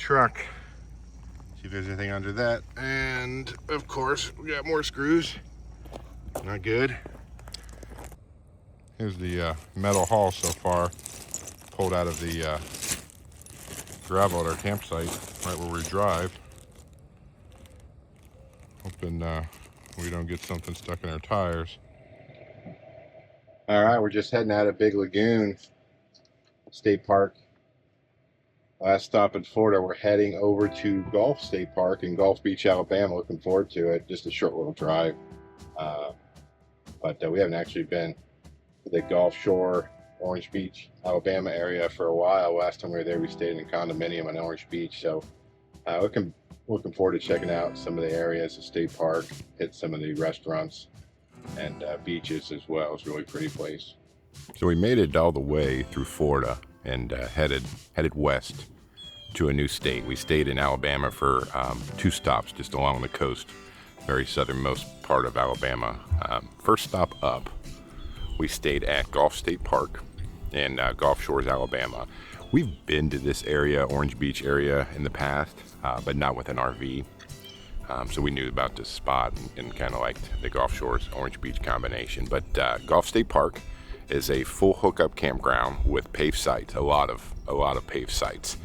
truck. See if there's anything under that. And of course, we got more screws. Not good. Here's the metal haul so far, pulled out of the gravel at our campsite, right where we drive. Hoping we don't get something stuck in our tires. All right, we're just heading out of Big Lagoon State Park. Last stop in Florida, we're heading over to Gulf State Park in Gulf Beach, Alabama. Looking forward to it. Just a short little drive. But we haven't actually been to the Gulf Shore, Orange Beach, Alabama area for a while. Last time we were there, we stayed in a condominium in Orange Beach. So looking forward to checking out some of the areas of State Park, hit some of the restaurants and beaches as well. It's a really pretty place. So we made it all the way through Florida and headed west to a new state. We stayed in Alabama for 2 stops just along the coast, very southernmost part of Alabama. First stop up, we stayed at Gulf State Park in Gulf Shores, Alabama. We've been to this area, Orange Beach area, in the past, but not with an RV. So we knew about this spot and kind of liked the Gulf Shores, Orange Beach combination. But Gulf State Park is a full hookup campground with paved sites, a lot of paved sites.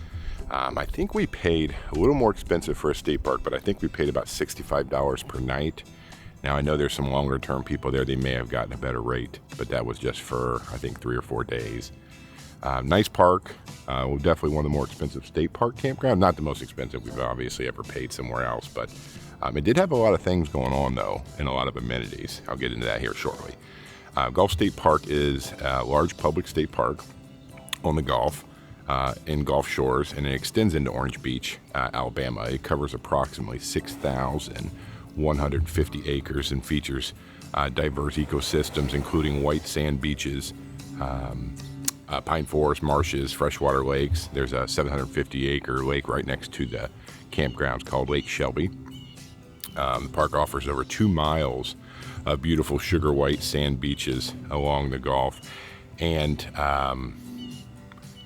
I think we paid a little more expensive for a state park, but I think we paid about $65 per night. Now I know there's some longer term people there, they may have gotten a better rate, but that was just for, I think, 3 or 4 days. Nice park, definitely one of the more expensive state park campground. Not the most expensive we've obviously ever paid somewhere else, but it did have a lot of things going on though, and a lot of amenities. I'll get into that here shortly. Gulf State Park is a large public state park on the Gulf, in Gulf Shores, and it extends into Orange Beach, Alabama. It covers approximately 6,150 acres and features diverse ecosystems, including white sand beaches, pine forests, marshes, freshwater lakes. There's a 750-acre lake right next to the campgrounds called Lake Shelby. The park offers over 2 miles of beautiful sugar white sand beaches along the Gulf, and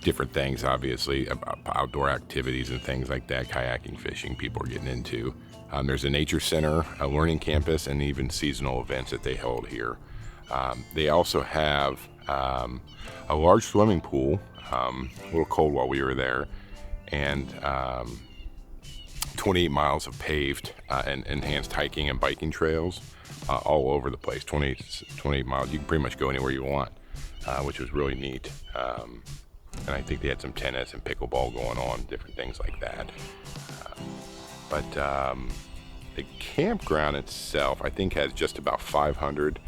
different things, obviously, outdoor activities and things like that, kayaking, fishing, people are getting into. There's a nature center, a learning campus, and even seasonal events that they hold here. They also have a large swimming pool, a little cold while we were there, and 28 miles of paved and enhanced hiking and biking trails all over the place. 28 miles, you can pretty much go anywhere you want, which was really neat. And I think they had some tennis and pickleball going on, different things like that. But the campground itself, I think, has just about 500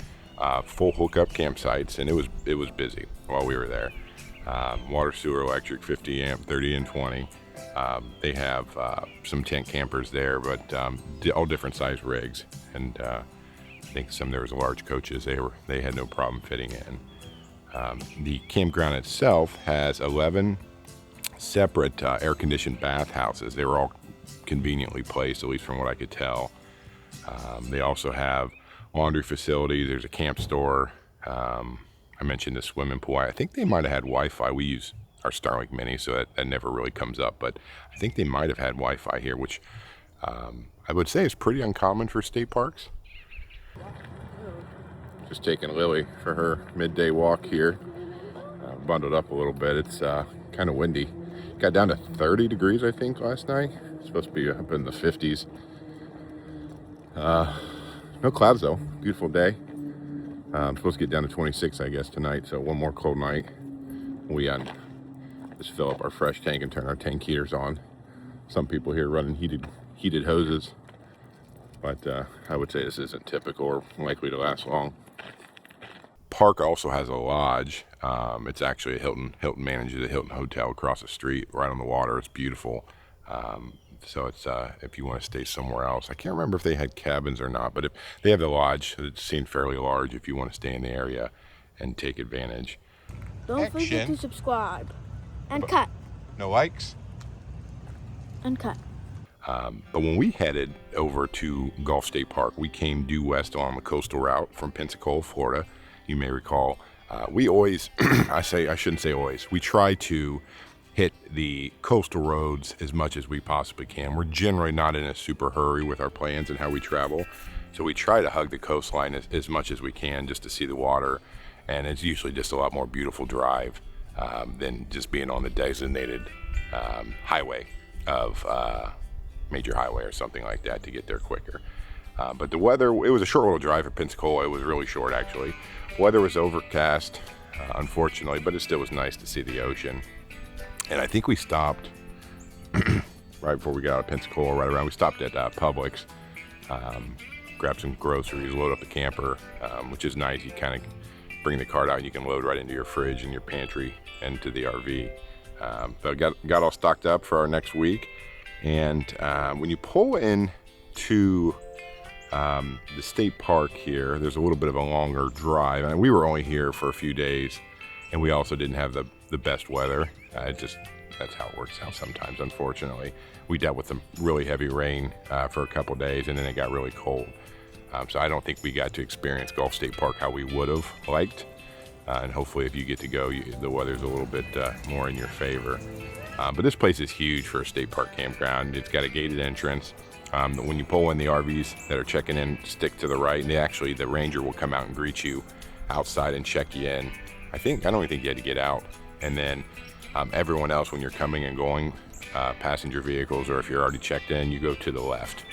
full hookup campsites, and it was busy while we were there. Water, sewer, electric, 50 amp, 30 and 20. They have some tent campers there, but all different size rigs. And I think there was large coaches. They had no problem fitting in. The campground itself has 11 separate air-conditioned bathhouses. They were all conveniently placed, at least from what I could tell. They also have laundry facilities. There's a camp store. I mentioned the swimming pool. I think they might have had Wi-Fi. We use our Starlink Mini, so that never really comes up, but I think they might have had Wi-Fi here, which I would say is pretty uncommon for state parks. Just taking Lily for her midday walk here. Bundled up a little bit. It's kind of windy. Got down to 30 degrees, I think, last night. It's supposed to be up in the 50s. No clouds, though. Beautiful day. I'm supposed to get down to 26, I guess, tonight. So one more cold night. We just fill up our fresh tank and turn our tank heaters on. Some people here running heated hoses. But I would say this isn't typical or likely to last long. Park also has a lodge. It's actually a Hilton manages a Hilton hotel across the street, right on the water. It's beautiful. So it's if you want to stay somewhere else. I can't remember if they had cabins or not, but if they have the lodge, it seemed fairly large if you want to stay in the area and take advantage. Don't forget to subscribe and cut. No likes? And cut. But when we headed over to Gulf State Park, we came due west on the coastal route from Pensacola, Florida. You may recall, we always, I shouldn't say always, we try to hit the coastal roads as much as we possibly can. We're generally not in a super hurry with our plans and how we travel, so we try to hug the coastline as much as we can just to see the water, and it's usually just a lot more beautiful drive than just being on the designated highway of major highway or something like that to get there quicker. But the weather, it was a short little drive from Pensacola. It was really short actually. Weather was overcast, unfortunately, but it still was nice to see the ocean. And I think we stopped right before we got out of Pensacola, right around, we stopped at Publix, grabbed some groceries, load up the camper, which is nice. You kind of bring the cart out and you can load right into your fridge and your pantry and to the RV. But got all stocked up for our next week. And when you pull in to the state park here, there's a little bit of a longer drive. And we were only here for a few days, and we also didn't have the best weather. That's how it works out sometimes, unfortunately. We dealt with some really heavy rain for a couple days, and then it got really cold. So I don't think we got to experience Gulf State Park how we would have liked. And hopefully if you get to go, the weather's a little bit more in your favor. But this place is huge for a state park campground. It's got a gated entrance. When you pull in, the RVs that are checking in stick to the right, and the ranger will come out and greet you outside and check you in. I don't even think you had to get out. And then everyone else, when you're coming and going, passenger vehicles, or if you're already checked in, you go to the left.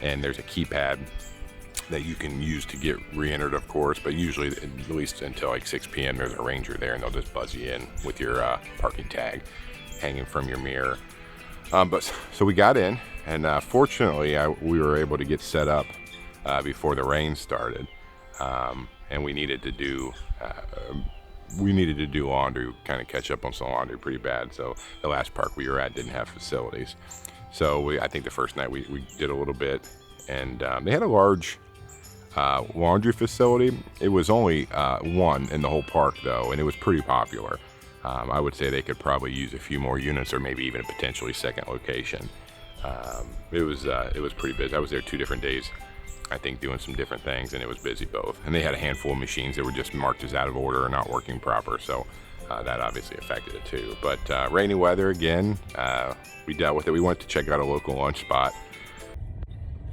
And there's a keypad that you can use to get re-entered, of course, but usually, at least until like 6 p.m., there's a ranger there, and they'll just buzz you in with your parking tag hanging from your mirror. So we got in, and fortunately, we were able to get set up before the rain started, and we needed to do laundry, kind of catch up on some laundry pretty bad. So the last park we were at didn't have facilities. So I think the first night we did a little bit, and they had a large laundry facility. It was only one in the whole park though, and it was pretty popular. I would say they could probably use a few more units, or maybe even a potentially second location. It was pretty busy. I was there 2 different days, I think, doing some different things, and it was busy both. And they had a handful of machines that were just marked as out of order or not working proper, so that obviously affected it too. But rainy weather again, we dealt with it. We went to check out a local lunch spot.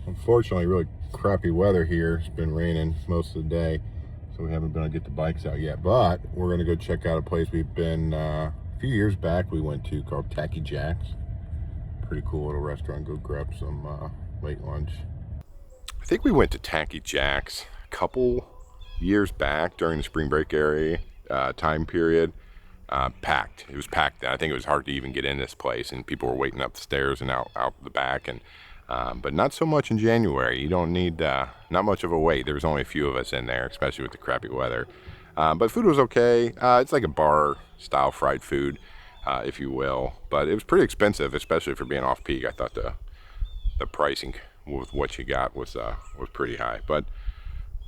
Unfortunately, really crappy weather here. It's been raining most of the day, so we haven't been able to get the bikes out yet. But we're going to go check out a place we've been a few years back we went to, called Tacky Jacks. Pretty cool little restaurant. Go grab some late lunch. I think we went to Tacky Jacks a couple years back during the spring break time period. Packed. It was packed. I think it was hard to even get in this place, and people were waiting up the stairs and out the back. And but not so much in January. You don't need not much of a wait. There was only a few of us in there, especially with the crappy weather. But food was okay. It's like a bar style fried food, if you will. But it was pretty expensive, especially for being off peak. I thought the pricing with what you got was pretty high. But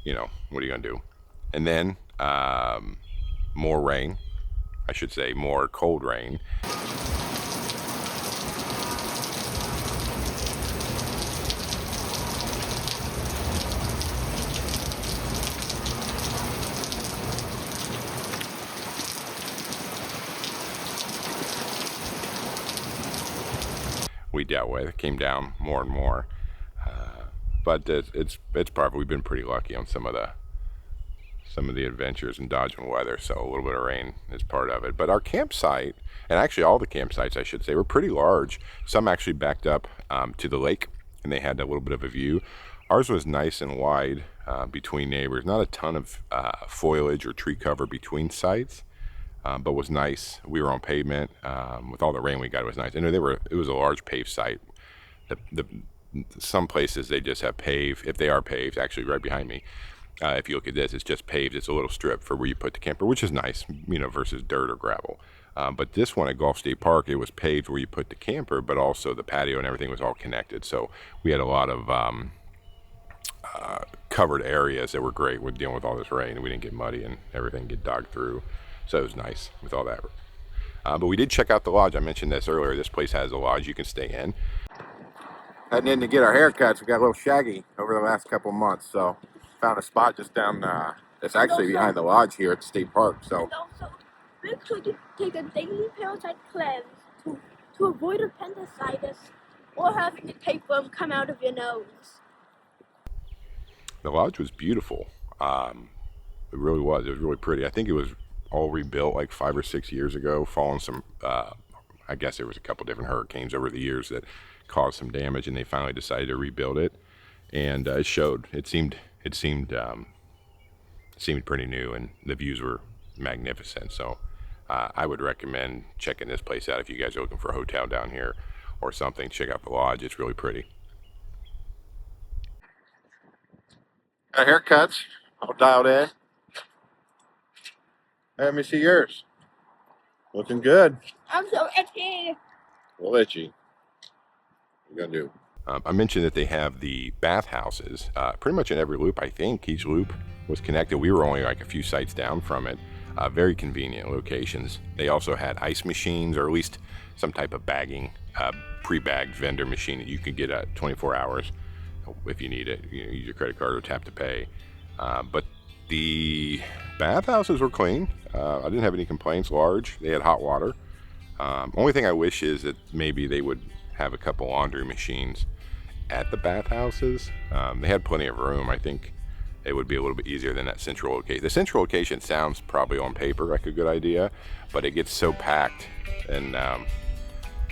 you know, what are you gonna do? And then more rain. I should say more cold rain. We dealt with. It came down more and more, but it's probably, we've been pretty lucky on some of the adventures and dodging weather, so a little bit of rain is part of it. But our campsite, and actually all the campsites I should say, were pretty large. Some actually backed up to the lake, and they had a little bit of a view. Ours was nice and wide between neighbors. Not a ton of foliage or tree cover between sites, but was nice. We were on pavement. With all the rain we got, it was nice. And it was a large paved site. Some places they just have paved, if they are paved, actually right behind me. If you look at this, it's just paved. It's a little strip for where you put the camper, which is nice, you know, versus dirt or gravel. But this one at Gulf State Park, it was paved where you put the camper, but also the patio and everything was all connected. So we had a lot of covered areas that were great with dealing with all this rain, and we didn't get muddy and everything get dogged through. So it was nice with all that. But we did check out the lodge. I mentioned this earlier. This place has a lodge you can stay in. Heading in to get our haircuts. We got a little shaggy over the last couple months, so found a spot just down. It's actually behind the lodge here at the state park. So And also, make sure you take a daily parasite cleanse to avoid appendicitis or having a tapeworm come out of your nose. The lodge was beautiful. It really was. It was really pretty. I think it was all rebuilt like 5 or 6 years ago, following some, I guess there was a couple different hurricanes over the years that caused some damage, and they finally decided to rebuild it. And it showed. It seemed pretty new, and the views were magnificent. So I would recommend checking this place out if you guys are looking for a hotel down here or something. Check out the lodge. It's really pretty. Haircuts all dialed in. Let me see yours. Looking good. I'm so itchy. Well, itchy. What are you gonna do? I mentioned that they have the bathhouses pretty much in every loop. I think each loop was connected. We were only like a few sites down from it. Very convenient locations. They also had ice machines, or at least some type of bagging, pre-bagged vendor machine that you could get at 24 hours if you need it. You know, use your credit card or tap to pay. But the bathhouses were clean. I didn't have any complaints. Large. They had hot water. Only thing I wish is that maybe they would have a couple laundry machines at the bathhouses. They had plenty of room. I think it would be a little bit easier than that central location. The central location sounds probably on paper like a good idea, but it gets so packed, and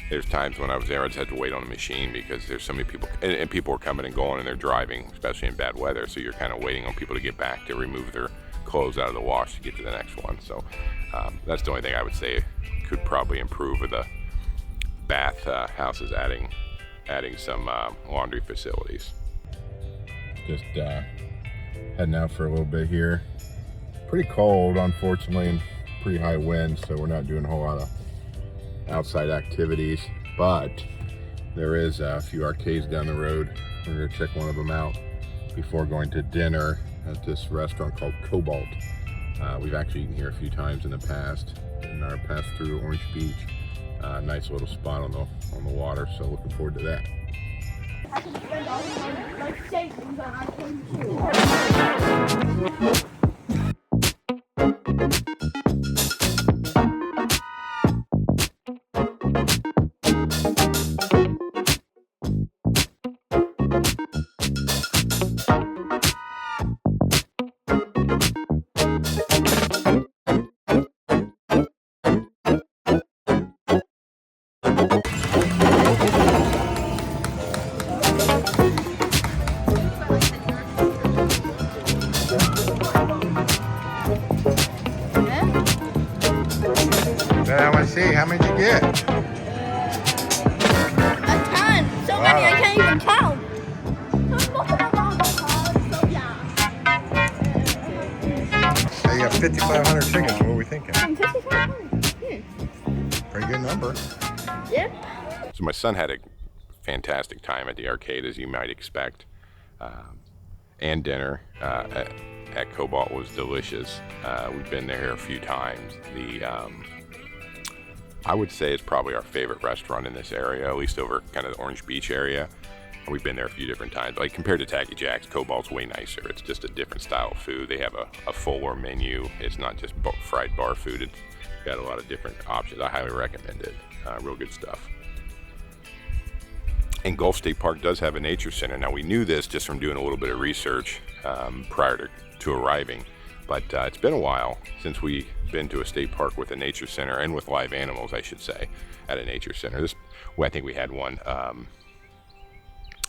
there's times when I was there I just had to wait on a machine because there's so many people, and people are coming and going, and they're driving, especially in bad weather, so you're kind of waiting on people to get back to remove their clothes out of the wash to get to the next one. So that's the only thing I would say could probably improve with the bath houses, adding some laundry facilities. Just heading out for a little bit here. Pretty cold, unfortunately, and pretty high winds, so we're not doing a whole lot of outside activities, but there is a few arcades down the road. We're gonna check one of them out before going to dinner at this restaurant called Cobalt. We've actually eaten here a few times in the past, in our pass through Orange Beach. Nice little spot on the water, so looking forward to that. I can spend all my savings on iPhone 2. I want to see, how many did you get? A ton. So many I can't even count. So you got 5,500 tickets. What are we thinking? 5,500. Pretty good number. Yep. So my son had a fantastic time at the arcade, as you might expect. And dinner at Cobalt was delicious. We've been there a few times. I would say it's probably our favorite restaurant in this area, at least over kind of the Orange Beach area. We've been there a few different times. Like compared to Tacky Jacks, Cobalt's way nicer. It's just a different style of food. They have a fuller menu. It's not just fried bar food. It's got a lot of different options. I highly recommend it. Real good stuff. And Gulf State Park does have a nature center. Now we knew this just from doing a little bit of research prior to arriving, but it's been a while since we've been to a state park with a nature center, and with live animals, I should say, at a nature center. I think we had one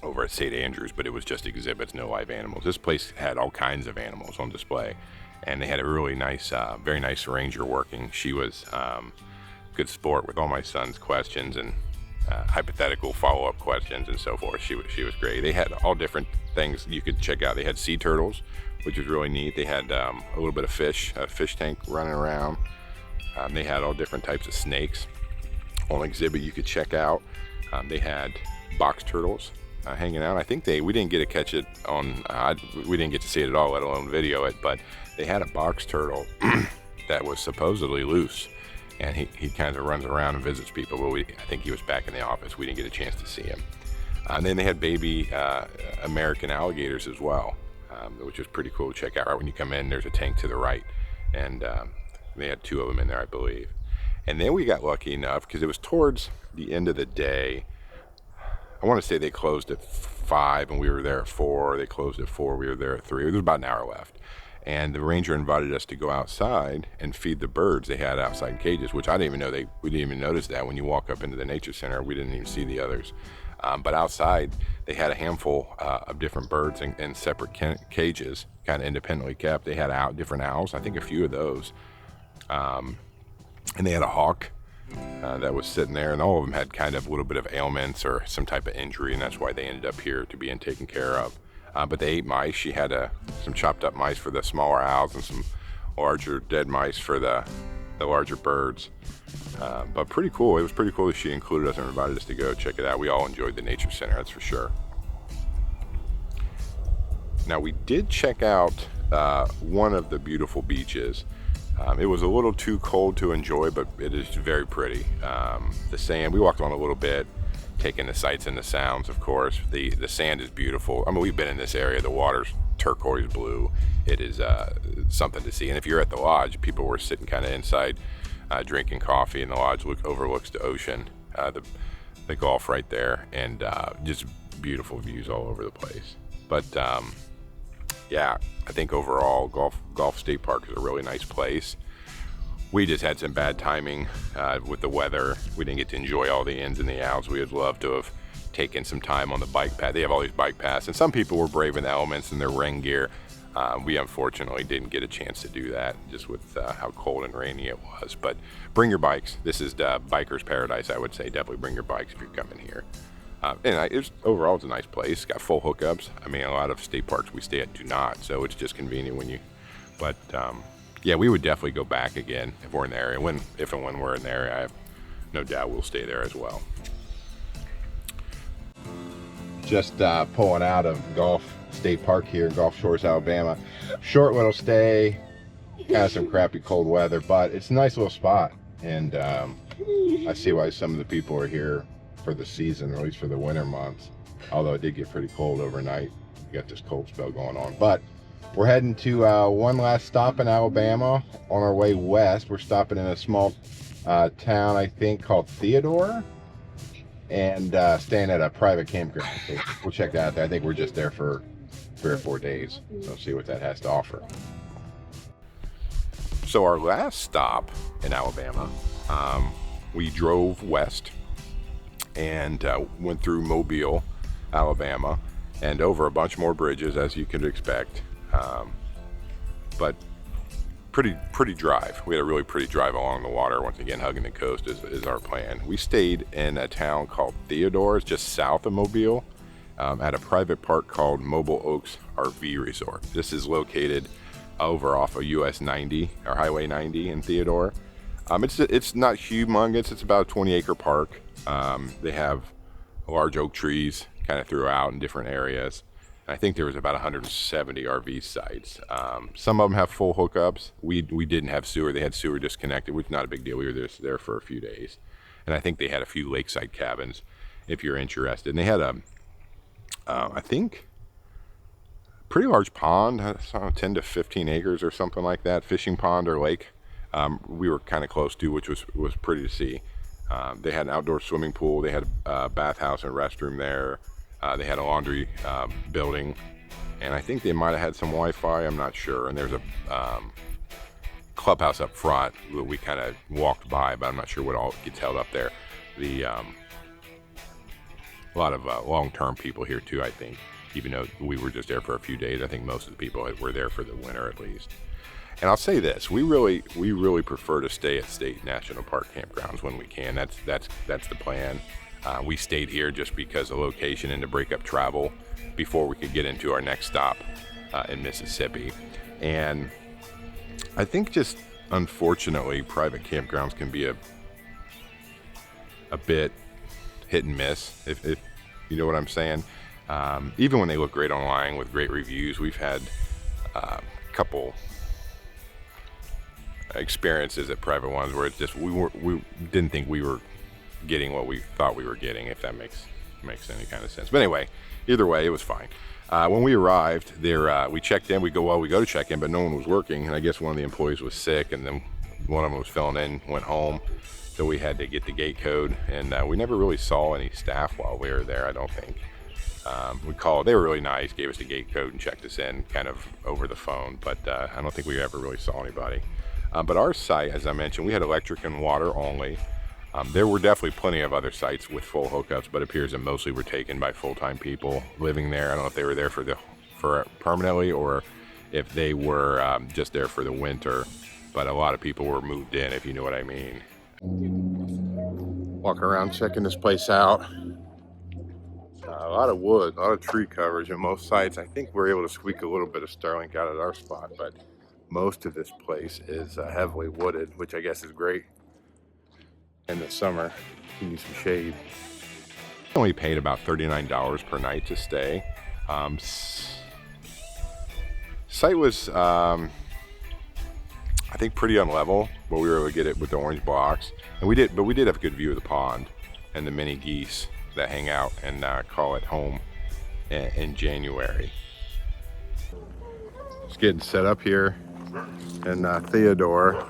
over at St. Andrews, but it was just exhibits, no live animals. This place had all kinds of animals on display, and they had a really nice, very nice ranger working. She was good sport with all my son's questions and hypothetical follow-up questions and so forth. She was great. They had all different things you could check out. They had sea turtles, which was really neat. They had a little bit of fish, a fish tank running around. They had all different types of snakes on exhibit you could check out. They had box turtles hanging out. I think we didn't get to catch it on, we didn't get to see it at all, let alone video it, but they had a box turtle that was supposedly loose. And he kind of runs around and visits people, but I think he was back in the office. We didn't get a chance to see him. And then they had baby American alligators as well, which was pretty cool to check out. Right when you come in, there's a tank to the right, and they had 2 of them in there, I believe. And then we got lucky enough because it was towards the end of the day. I want to say they closed at 5 and we were there at 4. They closed at 4, we were there at 3. There was about an hour left. And the ranger invited us to go outside and feed the birds they had outside in cages, which I didn't even know we didn't even notice that when you walk up into the nature center. We didn't even see the others. But outside, they had a handful of different birds in separate cages, kind of independently kept. They had different owls, I think a few of those. And they had a hawk that was sitting there, and all of them had kind of a little bit of ailments or some type of injury, and that's why they ended up here to being taken care of. But they ate mice. She had some chopped up mice for the smaller owls and some larger dead mice for the larger birds. But pretty cool. It was pretty cool that she included us and invited us to go check it out. We all enjoyed the nature center, that's for sure. Now we did check out one of the beautiful beaches. It was a little too cold to enjoy, but it is very pretty. The sand, we walked on a little bit, taking the sights and the sounds, of course. The sand is beautiful. I mean, we've been in this area. The water's turquoise blue. It is something to see. And if you're at the lodge, people were sitting kind of inside drinking coffee, and the lodge overlooks the ocean, the Gulf right there, and just beautiful views all over the place. But yeah, I think overall Gulf State Park is a really nice place. We just had some bad timing with the weather. We didn't get to enjoy all the ins and the outs. We would love to have taken some time on the bike path. They have all these bike paths, and some people were braving the elements in their rain gear. We unfortunately didn't get a chance to do that, just with how cold and rainy it was. But bring your bikes. This is the biker's paradise, I would say. Definitely bring your bikes if you're coming here. And overall, it's a nice place. It's got full hookups. I mean, a lot of state parks we stay at do not, so it's just convenient when you. But yeah, we would definitely go back again if we're in the area. If and when we're in the area, I have no doubt we'll stay there as well. Just pulling out of Gulf State Park here in Gulf Shores, Alabama. Short little stay, kind of some crappy cold weather, but it's a nice little spot. And I see why some of the people are here for the season, or at least for the winter months. Although it did get pretty cold overnight. We got this cold spell going on. But we're heading to one last stop in Alabama. On our way west, we're stopping in a small town, I think, called Theodore, and staying at a private campground. So we'll check that out there. I think we're just there for 3 or 4 days. So see what that has to offer. So our last stop in Alabama, we drove west and went through Mobile, Alabama, and over a bunch more bridges, as you could expect. But pretty drive. We had a really pretty drive along the water. Once again, hugging the coast is our plan. We stayed in a town called Theodore, it's just south of Mobile, at a private park called Mobile Oaks RV Resort. This is located over off of US 90 or Highway 90 in Theodore. It's not humongous. It's about a 20-acre park. They have large oak trees kind of throughout in different areas. I think there was about 170 RV sites. Some of them have full hookups. We didn't have sewer. They had sewer disconnected, which is not a big deal. We were just there for a few days. And I think they had a few lakeside cabins if you're interested. And they had I think, pretty large pond, 10 to 15 acres or something like that, fishing pond or lake. We were kind of close to, which was pretty to see. They had an outdoor swimming pool. They had a bathhouse and restroom there. They had a laundry building, and I think they might have had some Wi-Fi. I'm not sure. And there's a clubhouse up front that we kind of walked by, but I'm not sure what all gets held up there. A lot of long-term people here too, I think. Even though we were just there for a few days, I think most of the people were there for the winter at least. And I'll say this: we really prefer to stay at state national park campgrounds when we can. That's the plan. We stayed here just because of location and to break up travel before we could get into our next stop in Mississippi. And I think just unfortunately, private campgrounds can be a bit hit and miss, if you know what I'm saying. Even when they look great online with great reviews, we've had a couple experiences at private ones where it's just we didn't think we were getting what we thought we were getting, if that makes any kind of sense. But anyway, either way, it was fine. When we arrived there, we checked in. We go to check in, but no one was working, and I guess one of the employees was sick, and then one of them was filling in, went home, so we had to get the gate code, and we never really saw any staff while we were there, I don't think. We called, they were really nice, gave us the gate code and checked us in kind of over the phone, but I don't think we ever really saw anybody. But our site, as I mentioned, we had electric and water only. There were definitely plenty of other sites with full hookups, but it appears that mostly were taken by full-time people living there. I don't know if they were there for permanently or if they were just there for the winter, but a lot of people were moved in, if you know what I mean. Walking around checking this place out. A lot of wood, a lot of tree coverage at most sites. I think we're able to squeak a little bit of Starlink out at our spot, but most of this place is heavily wooded, which I guess is great in the summer. You need some shade. I only paid about $39 per night to stay. Site was, I think, pretty unlevel, but we were able to get it with the orange blocks, and we did have a good view of the pond and the mini geese that hang out and call it home in January. Just getting set up here in Theodore,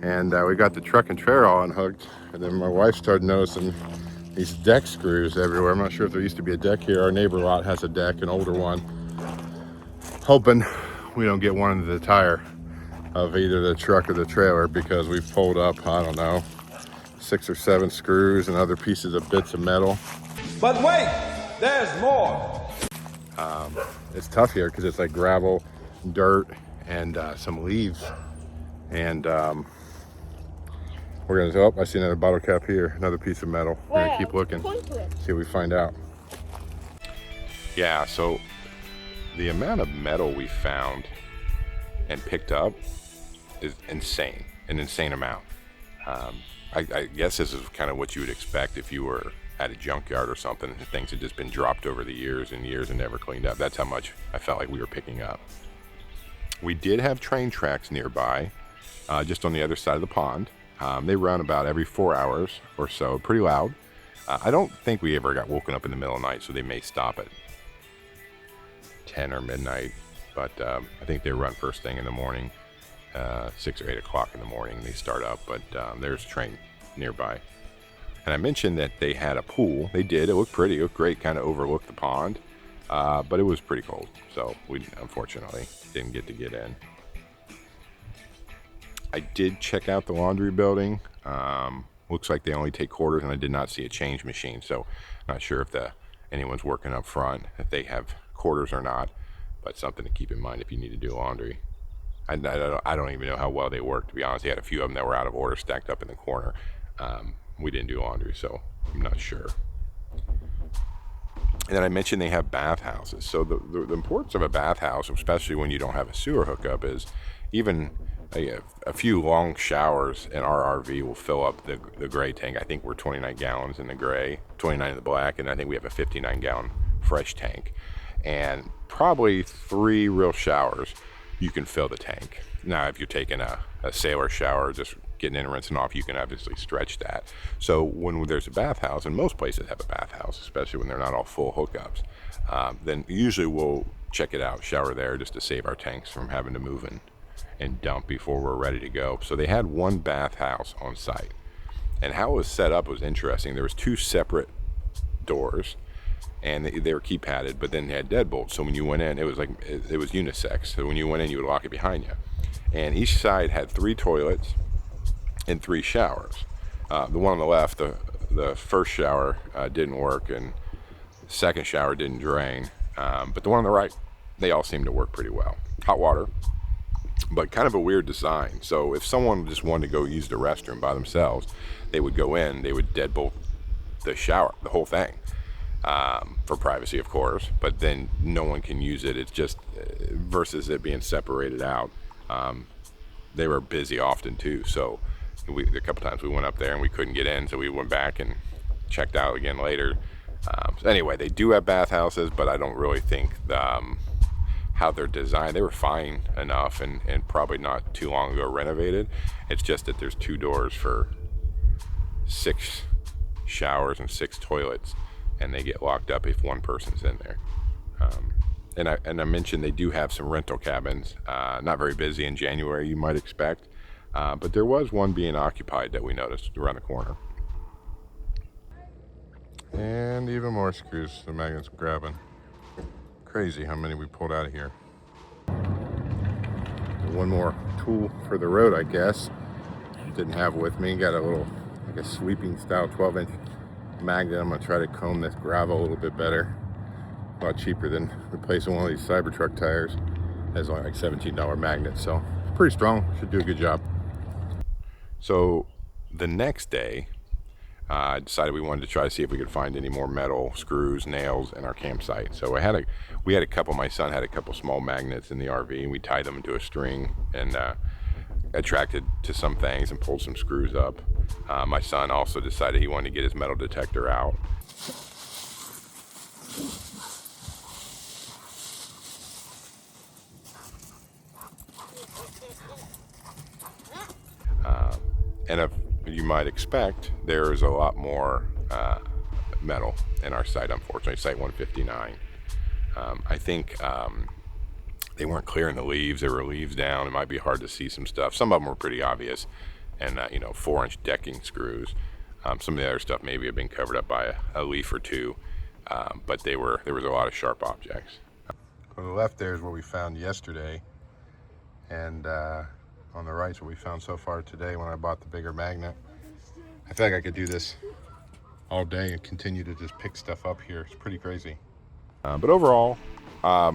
and we got the truck and trailer all unhooked, and then my wife started noticing these deck screws everywhere. I'm not sure if there used to be a deck here. Our neighbor lot has a deck, an older one. Hoping we don't get one into the tire of either the truck or the trailer, because we've pulled up, I don't know, 6 or 7 screws and other pieces of bits of metal. But wait, there's more. It's tough here because it's like gravel, dirt, and some leaves. And we're gonna, oh, I see another bottle cap here, another piece of metal. We're gonna keep looking, see what we find out. Yeah, so the amount of metal we found and picked up is insane, an insane amount. I guess this is kind of what you would expect if you were at a junkyard or something, and things had just been dropped over the years and years and never cleaned up. That's how much I felt like we were picking up. We did have train tracks nearby, just on the other side of the pond. They run about every 4 hours or so, pretty loud. I don't think we ever got woken up in the middle of the night, so they may stop at 10 or midnight, but I think they run first thing in the morning, 6 or 8 o'clock in the morning they start up, but there's a train nearby. And I mentioned that they had a pool. They did. It looked pretty. It looked great, kind of overlooked the pond, but it was pretty cold, so we unfortunately didn't get to get in. I did check out the laundry building. Looks like they only take quarters, and I did not see a change machine, so not sure if anyone's working up front, if they have quarters or not, but something to keep in mind if you need to do laundry. I don't even know how well they work, to be honest. They had a few of them that were out of order, stacked up in the corner. We didn't do laundry, so I'm not sure. And then I mentioned they have bathhouses. So the importance of a bathhouse, especially when you don't have a sewer hookup, is even a few long showers in our RV will fill up the gray tank. I think we're 29 gallons in the gray, 29 in the black, and I think we have a 59-gallon fresh tank. And probably 3 real showers, you can fill the tank. Now, if you're taking a sailor shower, just getting in and rinsing off, you can obviously stretch that. So when there's a bathhouse, and most places have a bathhouse, especially when they're not all full hookups, then usually we'll check it out, shower there, just to save our tanks from having to move and dump before we're ready to go. So they had one bathhouse on site, and how it was set up was interesting. There was 2 separate doors, and they were key padded, but then they had deadbolts. So when you went in, it was unisex. So when you went in, you would lock it behind you. And each side had 3 toilets and 3 showers. The one on the left, the first shower didn't work, and the second shower didn't drain. But the one on the right, they all seemed to work pretty well. Hot water, but kind of a weird design. So if someone just wanted to go use the restroom by themselves, they would go in, they would deadbolt the shower, the whole thing, for privacy, of course, but then no one can use it. It's just, versus it being separated out. They were busy often too, so a couple times we went up there and we couldn't get in, so we went back and checked out again later. So anyway, they do have bathhouses, but I don't really think how they're designed. They were fine enough and probably not too long ago renovated. It's just that there's 2 doors for 6 showers and 6 toilets, and they get locked up if one person's in there. And I mentioned they do have some rental cabins. Not very busy in January, you might expect. But there was one being occupied that we noticed around the corner. And even more screws the magnet's grabbing. Crazy how many we pulled out of here. One more tool for the road, I guess. Didn't have with me. Got a little, like a sweeping style 12-inch magnet. I'm gonna try to comb this gravel a little bit better. A lot cheaper than replacing one of these Cybertruck tires. Has only like $17 magnet, so it's pretty strong. Should do a good job. So the next day, I decided we wanted to try to see if we could find any more metal screws, nails in our campsite. So we had a couple. My son had a couple small magnets in the RV, and we tied them into a string and attracted to some things and pulled some screws up. My son also decided he wanted to get his metal detector out. And if you might expect, there is a lot more metal in our site, unfortunately, site 159. I think they weren't clearing the leaves. There were leaves down. It might be hard to see some stuff. Some of them were pretty obvious, and 4-inch decking screws. Some of the other stuff maybe had been covered up by a leaf or two, but there was a lot of sharp objects. On the left there is what we found yesterday, and on the right is what we found so far today when I bought the bigger magnet. I feel like I could do this all day and continue to just pick stuff up here. It's pretty crazy. But overall, our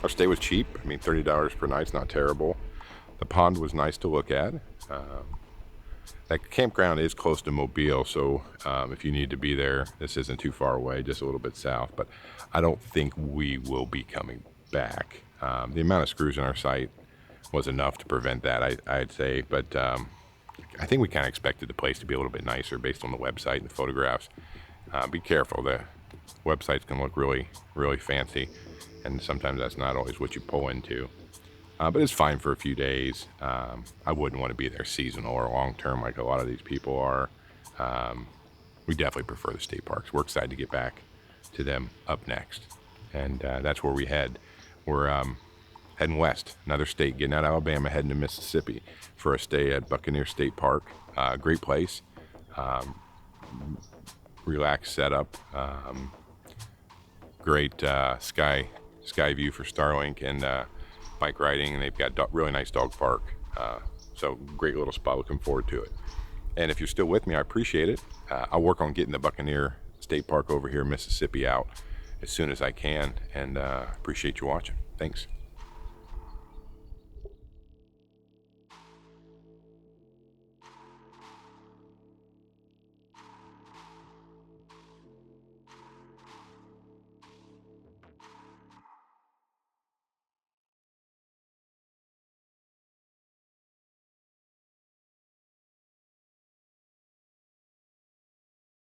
stay was cheap. I mean, $30 per night's not terrible. The pond was nice to look at. That campground is close to Mobile, so if you need to be there, this isn't too far away, just a little bit south. But I don't think we will be coming back. The amount of screws in our site was enough to prevent that, I'd say. But I think we kind of expected the place to be a little bit nicer based on the website and the photographs. Be careful. The websites can look really, really fancy, and sometimes that's not always what you pull into. But it's fine for a few days. I wouldn't want to be there seasonal or long term like a lot of these people are. We definitely prefer the state parks. We're excited to get back to them up next, and that's where we head. We're heading west, another state, getting out of Alabama, heading to Mississippi for a stay at Buccaneer State Park. Great place, relaxed setup, great sky view for Starlink and bike riding, and they've got really nice dog park. So great little spot. Looking forward to it. And if you're still with me, I appreciate it. I'll work on getting the Buccaneer State Park over here in Mississippi out as soon as I can, and appreciate you watching. Thanks.